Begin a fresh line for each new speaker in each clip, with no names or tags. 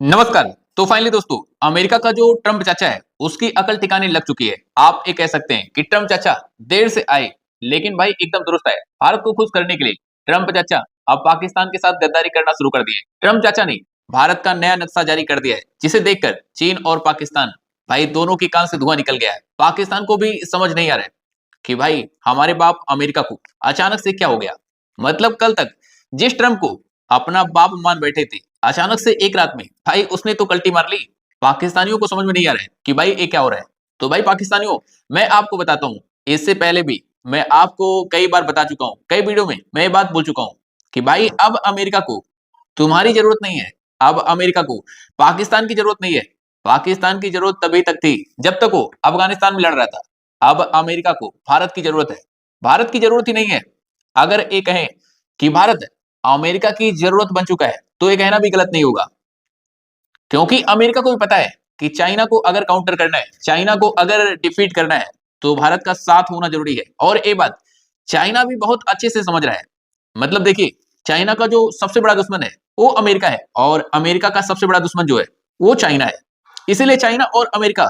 नमस्कार। तो फाइनली दोस्तों, अमेरिका का जो ट्रम्प चाचा है उसकी अकल ठिकाने लग चुकी है। आप ये कह सकते हैं कि ट्रम्प चाचा देर से आए लेकिन भाई एकदम दुरुस्त आए। भारत को खुश करने के लिए ट्रम्प चाचा अब पाकिस्तान के साथ गद्दारी करना शुरू कर दिए। ट्रम्प चाचा ने भारत का नया नक्शा जारी कर दिया है, जिसे देखकर चीन और पाकिस्तान भाई दोनों की कान से धुआं निकल गया है। पाकिस्तान को भी समझ नहीं आ रहा है कि भाई हमारे बाप अमेरिका को अचानक से क्या हो गया। मतलब कल तक जिस ट्रम्प को अपना बाप मान बैठे थे, अचानक से एक रात में भाई उसने तो कल्टी मार ली। पाकिस्तानियों को समझ में नहीं आ रहा है कि भाई ये क्या हो रहा है। तो भाई पाकिस्तानियों, मैं आपको बताता हूँ, इससे पहले भी मैं आपको कई बार बता चुका हूँ, कई वीडियो में मैं ये बात बोल चुका हूँ कि भाई अब अमेरिका को तुम्हारी जरूरत नहीं है। अब अमेरिका को पाकिस्तान की जरूरत नहीं है। पाकिस्तान की जरूरत तभी तक थी जब तक वो अफगानिस्तान में लड़ रहा था। अब अमेरिका को भारत की जरूरत है। भारत की जरूरत ही नहीं है। अगर ये कहें कि भारत अमेरिका की जरूरत बन चुका है तो ये कहना भी गलत नहीं होगा, क्योंकि अमेरिका को भी पता है कि चाइना को अगर काउंटर करना है, चाइना को अगर डिफीट करना है तो भारत का साथ होना जरूरी है। और ये बात चाइना भी बहुत अच्छे से समझ रहा है। मतलब देखिए, चाइना का जो सबसे बड़ा दुश्मन है वो अमेरिका है, और अमेरिका का सबसे बड़ा दुश्मन जो है वो चाइना है। इसीलिए चाइना और अमेरिका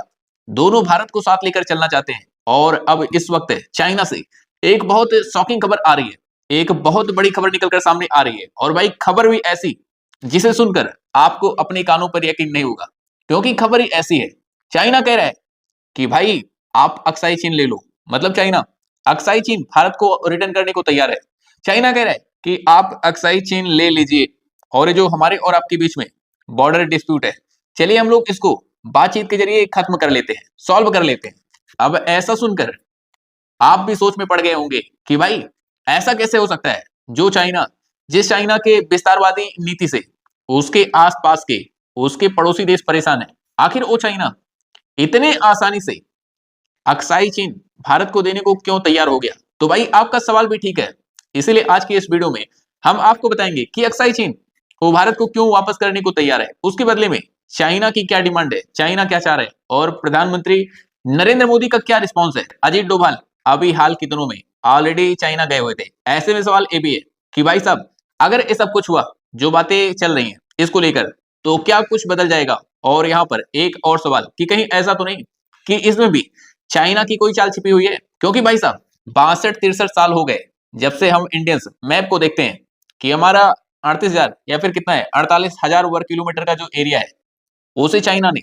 दोनों भारत को साथ लेकर चलना चाहते हैं। और अब इस वक्त चाइना से एक बहुत शॉकिंग खबर आ रही है, एक बहुत बड़ी खबर निकलकर सामने आ रही है। और भाई खबर भी ऐसी जिसे सुनकर आपको अपने कानों पर यकीन नहीं होगा, क्योंकि खबर ही ऐसी है। चाइना कह रहा है कि भाई आप अक्साई चीन ले लो। मतलब चाइना अक्साई चीन भारत को रिटर्न करने को तैयार है। चाइना कह रहा है कि आप अक्साई चीन ले लीजिए, और ये जो हमारे और आपके बीच में बॉर्डर डिस्प्यूट है, चलिए हम लोग इसको बातचीत के जरिए खत्म कर लेते हैं, सॉल्व कर लेते हैं। अब ऐसा सुनकर आप भी सोच में पड़ गए होंगे कि भाई ऐसा कैसे हो सकता है। जो चाइना, जिस चाइना के विस्तारवादी नीति से उसके आसपास के उसके पड़ोसी देश परेशान है, आखिर वो चाइना इतने आसानी से अक्साई चीन भारत को देने को क्यों तैयार हो गया। तो भाई आपका सवाल भी ठीक है। इसीलिए आज की इस वीडियो में हम आपको बताएंगे कि अक्साई चीन वो भारत को क्यों वापस करने को तैयार है, उसके बदले में चाइना की क्या डिमांड है, चाइना क्या चाह रहा है, और प्रधानमंत्री नरेंद्र मोदी का क्या रिस्पॉन्स है। अजीत डोभाल अभी हाल के दिनों में ऑलरेडी चाइना गए हुए थे। ऐसे में सवाल ये भी है कि भाई साहब, अगर ये सब कुछ हुआ, जो बातें चल रही हैं इसको लेकर, तो क्या कुछ बदल जाएगा। और यहाँ पर एक और सवाल कि कहीं ऐसा तो नहीं कि इसमें भी चाइना की कोई चाल छिपी हुई है। क्योंकि भाई साहब 62-63 साल हो गए जब से हम इंडियंस मैप को देखते हैं कि हमारा 38,000 या फिर कितना है 48,000 वर्ग किलोमीटर का जो एरिया है उसे चाइना ने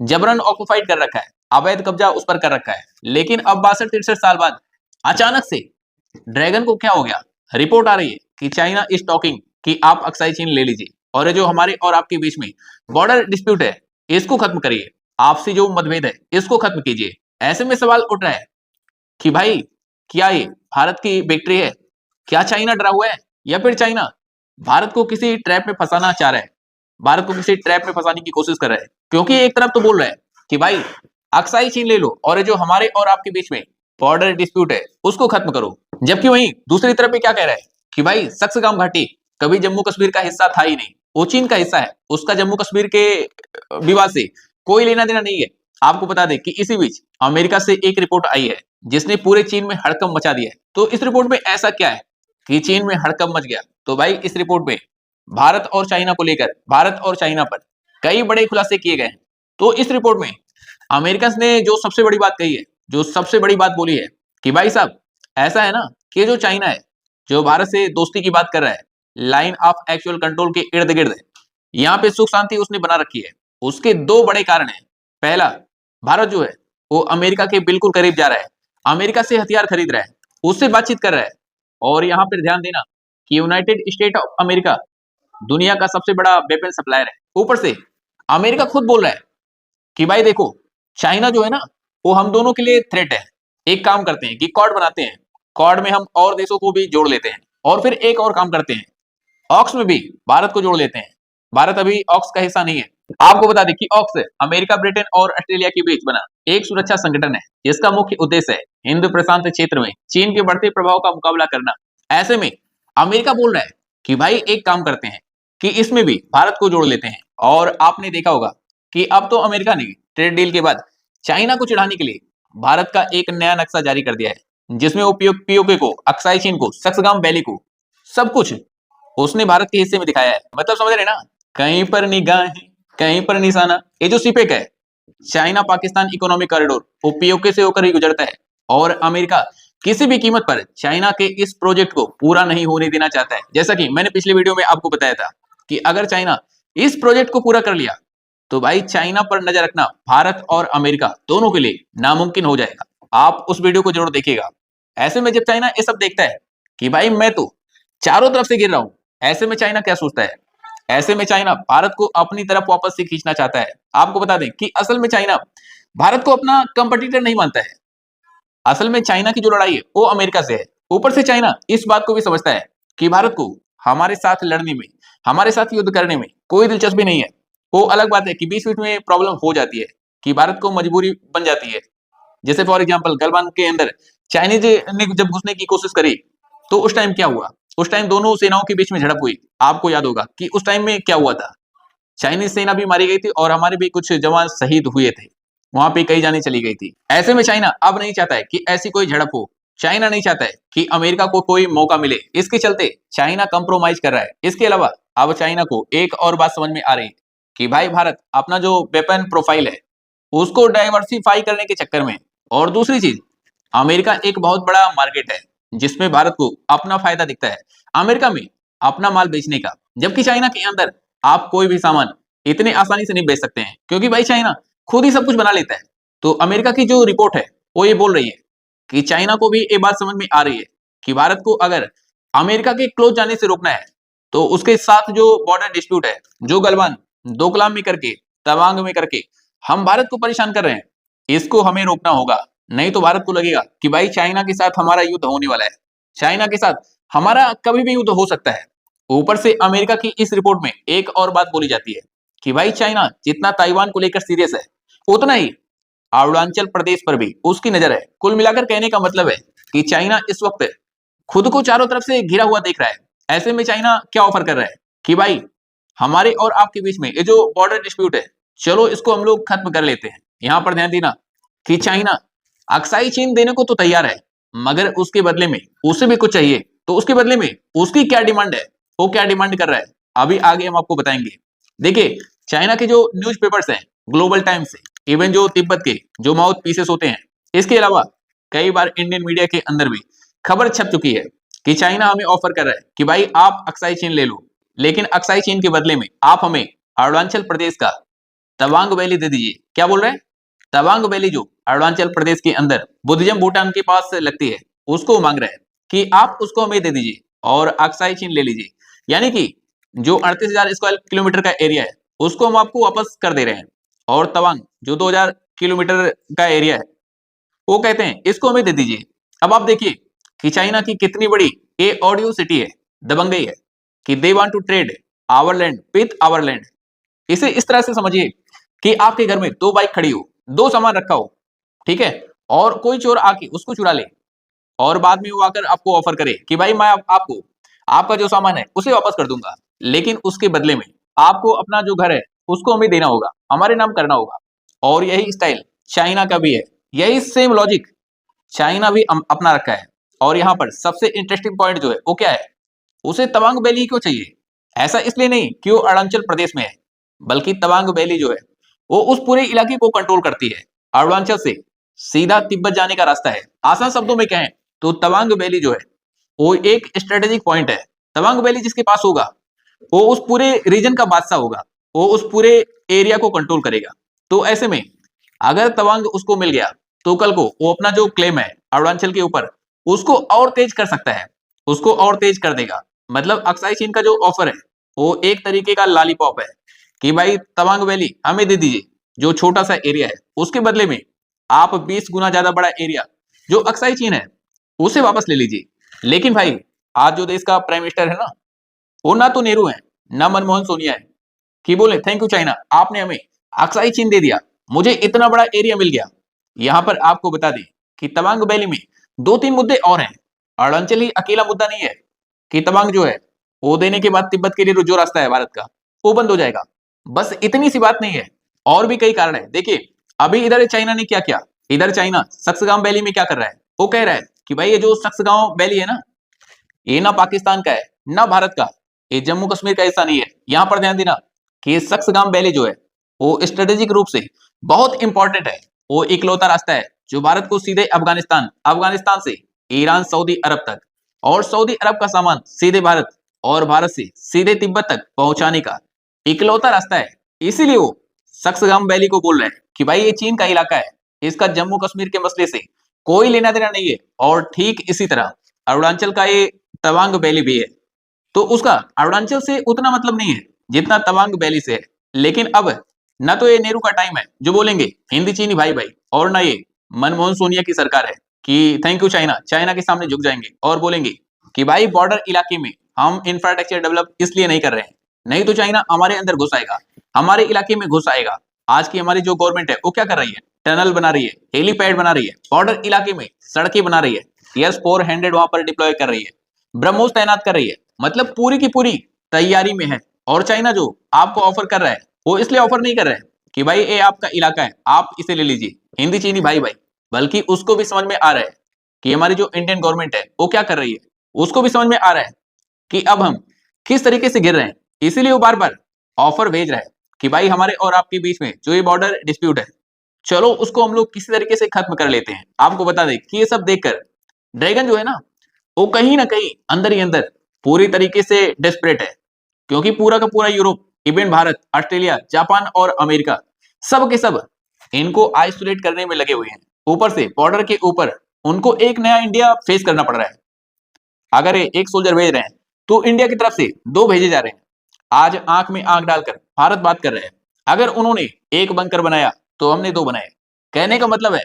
जबरन ऑक्युपाइड कर रखा है, अवैध कब्जा उस पर कर रखा है। लेकिन अब 62-63 साल बाद अचानक से ड्रैगन को क्या हो गया। रिपोर्ट आ रही है कि चाइना इज टॉकिंग कि आप अक्साई चीन ले लीजिए, और ये जो हमारे और आपके बीच में बॉर्डर डिस्प्यूट है इसको खत्म करिए, आपसी जो मतभेद है इसको खत्म कीजिए। ऐसे में सवाल उठ रहा है कि भाई क्या ये भारत की विक्ट्री है, क्या चाइना डरा हुआ है, या फिर चाइना भारत को किसी ट्रैप में फंसाना चाह रहा है, भारत को किसी ट्रैप में फंसाने की कोशिश कर रहा है। क्योंकि एक तरफ तो बोल रहा है कि भाई अक्साई चीन ले लो, और ये जो हमारे और आपके बीच में बॉर्डर डिस्प्यूट है उसको खत्म करो, जबकि वहीं दूसरी तरफ पे क्या कह रहा है कि भाई सक्सेगाम घाटी कभी जम्मू कश्मीर का हिस्सा था ही नहीं, वो चीन का हिस्सा है, उसका जम्मू कश्मीर के विवाद से कोई लेना देना नहीं है। आपको बता दें कि इसी बीच अमेरिका से एक रिपोर्ट आई है जिसने पूरे चीन में हड़कंप मचा दिया है। तो इस रिपोर्ट में ऐसा क्या है कि चीन में हड़कंप मच गया। तो भाई इस रिपोर्ट में भारत और चाइना को लेकर, भारत और चाइना पर कई बड़े खुलासे किए गए हैं। तो इस रिपोर्ट में अमेरिका ने जो सबसे बड़ी बात कही है, जो सबसे बड़ी बात बोली है कि भाई साहब ऐसा है ना कि जो चाइना है, जो भारत से दोस्ती की बात कर रहा है, लाइन ऑफ एक्चुअल कंट्रोल के इर्द गिर्द यहाँ पे सुख शांति उसने बना रखी है। उसके दो बड़े कारण हैं। पहला, भारत जो है वो अमेरिका के बिल्कुल करीब जा रहा है, अमेरिका से हथियार खरीद रहा है, उससे बातचीत कर रहा है। और यहाँ पर ध्यान देना कि यूनाइटेड स्टेट ऑफ अमेरिका दुनिया का सबसे बड़ा वेपन सप्लायर है। ऊपर से अमेरिका खुद बोल रहा है कि भाई देखो, चाइना जो है ना वो हम दोनों के लिए थ्रेट है। एक काम करते हैं कि कॉर्ड बनाते हैं, कॉर्ड में हम और देशों को भी जोड़ लेते हैं, और फिर एक और काम करते हैं, ऑक्स में भी भारत को जोड़ लेते हैं। भारत अभी ऑक्स का हिस्सा नहीं है। आपको बता दें कि ऑक्स अमेरिका, ब्रिटेन और ऑस्ट्रेलिया के बीच बना एक सुरक्षा संगठन है, जिसका मुख्य उद्देश्य है हिंद प्रशांत क्षेत्र में चीन के बढ़ते प्रभाव का मुकाबला करना। ऐसे में अमेरिका बोल रहा है कि भाई एक काम करते हैं कि इसमें भी भारत को जोड़ लेते हैं। और आपने देखा होगा कि अब तो अमेरिका ने ट्रेड डील के बाद चाइना को चिढ़ाने के लिए भारत का एक नया नक्शा जारी कर दिया है, जिसमें वो पीओके को, अक्साई चीन को, सक्सेगाम वैली को, सब कुछ उसने भारत के हिस्से में दिखाया है। मतलब समझ रहे ना, कहीं पर निगाहें कहीं पर निशाना। ये जो सीपेक है, चाइना पाकिस्तान इकोनॉमिक कॉरिडोर, वो पीओके से होकर ही गुजरता है और अमेरिका किसी भी कीमत पर चाइना के इस प्रोजेक्ट को पूरा नहीं होने देना चाहता है। जैसा कि मैंने पिछले वीडियो में आपको बताया था कि अगर चाइना इस प्रोजेक्ट को पूरा कर लिया तो भाई चाइना पर नजर रखना भारत और अमेरिका दोनों के लिए नामुमकिन हो जाएगा। आप उस वीडियो को जरूर देखिएगा। ऐसे में जब चाइना ये सब देखता है कि भाई मैं तो चारों तरफ से गिर रहा हूं, ऐसे में चाइना क्या सोचता है? ऐसे में चाइना भारत को अपनी तरफ वापस से खींचना चाहता है। आपको बता दें कि असल में चाइना भारत को अपना कंपटीटर नहीं मानता है। असल में चाइना की जो लड़ाई है वो अमेरिका से है। ऊपर से चाइना इस बात को भी समझता है कि भारत को हमारे साथ लड़ने में, हमारे साथ युद्ध करने में कोई दिलचस्पी नहीं है। वो अलग बात है कि बीच बीच में प्रॉब्लम हो जाती है कि भारत को मजबूरी बन जाती है। जैसे फॉर एग्जांपल गलवान के अंदर चाइनीज ने जब घुसने की कोशिश करी तो उस टाइम क्या हुआ? उस टाइम दोनों सेनाओं के बीच में झड़प हुई। आपको याद होगा कि उस टाइम में क्या हुआ था। चाइनीज सेना भी मारी गई थी और हमारे भी कुछ जवान शहीद हुए थे। वहां पे कई जाने चली गई थी। ऐसे में चाइना अब नहीं चाहता है कि ऐसी कोई झड़प हो। चाइना नहीं चाहता है कि अमेरिका को कोई मौका मिले। इसके चलते चाइना कंप्रोमाइज कर रहा है। इसके अलावा अब चाइना को एक और बात समझ में आ रही है कि भाई भारत अपना जो वेपन प्रोफाइल है उसको डाइवर्सिफाई करने के चक्कर में, और दूसरी चीज अमेरिका एक बहुत बड़ा मार्केट है जिसमें भारत को अपना फायदा दिखता है अमेरिका में अपना माल बेचने का। जबकि चाइना के अंदर आप कोई भी सामान इतने आसानी से नहीं बेच सकते हैं क्योंकि भाई चाइना खुद ही सब कुछ बना लेता है। तो अमेरिका की जो रिपोर्ट है वो ये बोल रही है कि चाइना को भी ये बात समझ में आ रही है कि भारत को अगर अमेरिका के क्लोज जाने से रोकना है तो उसके साथ जो बॉर्डर डिस्प्यूट है, जो गलवान डोकलाम में करके, तवांग में करके हम भारत को परेशान कर रहे हैं, इसको हमें रोकना होगा। नहीं तो भारत को लगेगा कि भाई चाइना के साथ हमारा युद्ध होने वाला है, चाइना के साथ हमारा कभी भी युद्ध हो सकता है। ऊपर से अमेरिका की इस रिपोर्ट में एक और बात बोली जाती है कि भाई चाइना जितना ताइवान को लेकर सीरियस है उतना ही अरुणाचल प्रदेश पर भी उसकी नजर है। कुल मिलाकर कहने का मतलब है कि चाइना इस वक्त खुद को चारों तरफ से घिरा हुआ देख रहा है। ऐसे में चाइना क्या ऑफर कर रहा है कि भाई हमारे और आपके बीच में ये जो बॉर्डर डिस्प्यूट है, चलो इसको हम लोग खत्म कर लेते हैं। यहां पर ध्यान देना कि चाइना अक्साई चीन देने को तो तैयार है, मगर उसके बदले में उसे भी कुछ चाहिए। तो उसके बदले में उसकी क्या डिमांड है, वो क्या डिमांड कर रहा है, अभी आगे हम आपको बताएंगे। देखिए चाइना के जो न्यूज़पेपर्स हैं, ग्लोबल टाइम्स, इवन जो तिब्बत के जो माउथ पीसेस होते हैं, इसके अलावा कई बार इंडियन मीडिया के अंदर भी खबर छप चुकी है कि चाइना हमें ऑफर कर रहा है कि भाई आप अक्साई चीन ले लो, लेकिन अक्साई चीन के बदले में आप हमें अरुणाचल प्रदेश का तवांग वैली दे दीजिए। क्या बोल रहे हैं? तवांग वैली जो अरुणाचल प्रदेश के अंदर बुद्धिज्म भूटान के पास लगती है, उसको मांग रहे हैं कि आप उसको हमें दे दीजिए और अक्साई चीन ले लीजिए। यानी कि जो 38,000 स्क्वायर किलोमीटर का एरिया है उसको हम आपको वापस कर दे रहे हैं, और तवांग जो 2,000 किलोमीटर का एरिया है वो कहते हैं इसको हमें दे दीजिए। अब आप देखिए कि चाइना की कितनी बड़ी ये ऑडियो सिटी है, दबंगई है कि they want to trade our land with our land. इसे इस तरह से समझिए कि आपके घर में दो बाइक खड़ी हो, दो सामान रखा हो, ठीक है, और कोई चोर आके उसको चुरा ले और बाद में वो आकर आपको ऑफर करे कि भाई मैं आपको आपका जो सामान है उसे वापस कर दूंगा, लेकिन उसके बदले में आपको अपना जो घर है उसको हमें देना होगा, हमारे नाम करना होगा। और यही स्टाइल चाइना का भी है, यही सेम लॉजिक चाइना भी अपना रखा है। और यहाँ पर सबसे इंटरेस्टिंग पॉइंट जो है वो क्या है, उसे तवांग वैली क्यों चाहिए? ऐसा इसलिए नहीं कि वो अरुणाचल प्रदेश में है, बल्कि तवांग वैली जो है वो उस पूरे इलाके को कंट्रोल करती है। अरुणाचल से सीधा तिब्बत जाने का रास्ता है। आसान शब्दों में कहें तो तवांग वैली जो है वो एक स्ट्रेटेजिक पॉइंट है। तवांग वैली जिसके पास होगा वो उस पूरे रीजन का बादशाह होगा, वो उस पूरे एरिया को कंट्रोल करेगा। तो ऐसे में अगर तवांग उसको मिल गया तो कल को वो अपना जो क्लेम है अरुणाचल के ऊपर उसको और तेज कर सकता है, उसको और तेज कर देगा। मतलब अक्साई चीन का जो ऑफर है वो एक तरीके का लॉलीपॉप है कि भाई तवांग वैली हमें दे दीजिए, जो छोटा सा एरिया है, उसके बदले में आप 20 गुना ज्यादा बड़ा एरिया जो अक्साई चीन है उसे वापस ले लीजिए। लेकिन भाई आज जो देश का प्राइम मिनिस्टर है ना, वो ना तो नेहरू है ना मनमोहन सोनिया है कि बोले थैंक यू चाइना, आपने हमें अक्साई चीन दे दिया, मुझे इतना बड़ा एरिया मिल गया। यहाँ पर आपको बता दें कि तवांग वैली में दो तीन मुद्दे और हैं। अरुणाचल ही अकेला मुद्दा नहीं है कि तवांग जो है वो देने के बाद तिब्बत के लिए जो रास्ता है भारत का वो बंद हो जाएगा। बस इतनी सी बात नहीं है, और भी कई कारण है। देखिए अभी इधर चाइना ने क्या किया, इधर चाइना सक्सगांव वैली में क्या कर रहा है, वो कह रहा है कि भाई ये जो सक्सगांव वैली है ना, ये ना पाकिस्तान का है ना भारत का, ये जम्मू कश्मीर का हिस्सा नहीं है। यहां पर ध्यान देना कि सक्सगांव वैली जो है वो स्ट्रेटेजिक रूप से बहुत इंपॉर्टेंट है। वो इकलौता रास्ता है जो भारत को सीधे अफगानिस्तान, अफगानिस्तान से ईरान, सऊदी अरब तक, और सऊदी अरब का सामान सीधे भारत, और भारत से सीधे तिब्बत तक पहुंचाने का इकलौता रास्ता है। इसीलिए वो सक्सगाम वैली को बोल रहे हैं कि भाई ये चीन का इलाका है, इसका जम्मू कश्मीर के मसले से कोई लेना देना नहीं है। और ठीक इसी तरह अरुणाचल का ये तवांग वैली भी है, तो उसका अरुणाचल से उतना मतलब नहीं है जितना तवांग वैली से है। लेकिन अब ना तो ये नेहरू का टाइम है जो बोलेंगे हिंदी चीनी भाई भाई, और ना ये मनमोहन सोनिया की सरकार है कि थैंक यू चाइना, चाइना के सामने झुक जाएंगे और बोलेंगे कि भाई बॉर्डर इलाके में हम इंफ्रास्ट्रक्चर डेवलप इसलिए नहीं कर रहे हैं, नहीं तो चाइना हमारे अंदर घुस आएगा, हमारे इलाके में घुस आएगा। आज की हमारी जो गवर्नमेंट है वो क्या कर रही है, टनल बना रही है, हेलीपैड बना रही है, बॉर्डर इलाके में सड़कें बना रही है, एस 400 वहां पर डिप्लॉय कर रही है, ब्रह्मोस तैनात कर रही है, मतलब पूरी की पूरी तैयारी में है। और चाइना जो आपको ऑफर कर रहा है वो इसलिए ऑफर नहीं कर रहा है कि भाई ये आपका इलाका है आप इसे ले लीजिए हिंदी चीनी भाई भाई, बल्कि उसको भी समझ में आ रहा है कि हमारी जो इंडियन गवर्नमेंट है वो क्या कर रही है, उसको भी समझ में आ रहा है कि अब हम किस तरीके से गिर रहे हैं। इसीलिए वो बार बार ऑफर भेज रहा है कि भाई हमारे और आपके बीच में जो ये बॉर्डर डिस्प्यूट है, चलो उसको हम लोग किसी तरीके से खत्म कर लेते हैं। आपको बता दें कि ये सब देखकर ड्रैगन जो है ना वो कहीं ना कहीं अंदर ही अंदर पूरी तरीके से डेस्परेट है, क्योंकि पूरा का पूरा Europe, even Bharat, Australia, Japan और अमेरिका, सब के सब इनको आइसोलेट करने में लगे हुए हैं। ऊपर से बॉर्डर के ऊपर उनको एक नया इंडिया फेस करना पड़ रहा है। अगर ये एक सोल्जर भेज रहे हैं तो इंडिया की तरफ से दो भेजे जा रहे हैं। आज आंख में आंख डालकर भारत बात कर रहे हैं, अगर उन्होंने एक बंकर बनाया तो हमने दो बनाए। कहने का मतलब है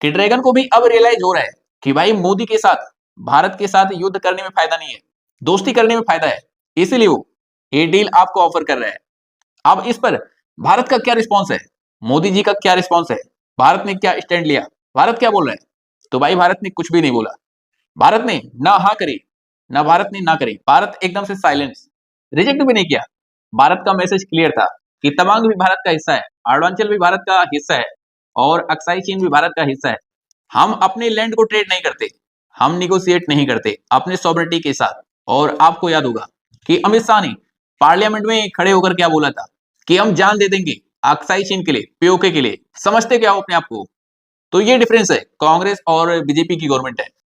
कि ड्रैगन को भी अब रियलाइज हो रहा है कि भाई मोदी के साथ, भारत के साथ युद्ध करने में फायदा नहीं है, दोस्ती करने में फायदा है। इसीलिए वो ये डील आपको ऑफर कर रहा है। अब इस पर भारत का क्या रिस्पॉन्स है, मोदी जी का क्या रिस्पॉन्स है, भारत ने क्या स्टैंड लिया, भारत क्या बोल रहा है? तो भाई भारत ने कुछ भी नहीं बोला। भारत ने ना हाँ करी, ना भारत ने ना करी, भारत एकदम से साइलेंस, रिजेक्ट भी नहीं किया। भारत का मैसेज क्लियर था कि तवांग भी भारत का हिस्सा है, अरुणाचल भी भारत का हिस्सा है, और अक्साई चीन भी भारत का हिस्सा है। हम अपने लैंड को ट्रेड नहीं करते, हम निगोशिएट नहीं करते अपने सॉवरेनिटी के साथ। और आपको याद होगा कि अमित शाह ने पार्लियामेंट में खड़े होकर क्या बोला था कि हम जान दे देंगे अक्साई चीन के लिए, पीओके के लिए। समझते क्या हो अपने आप को? तो ये डिफरेंस है कांग्रेस और बीजेपी की गवर्नमेंट है।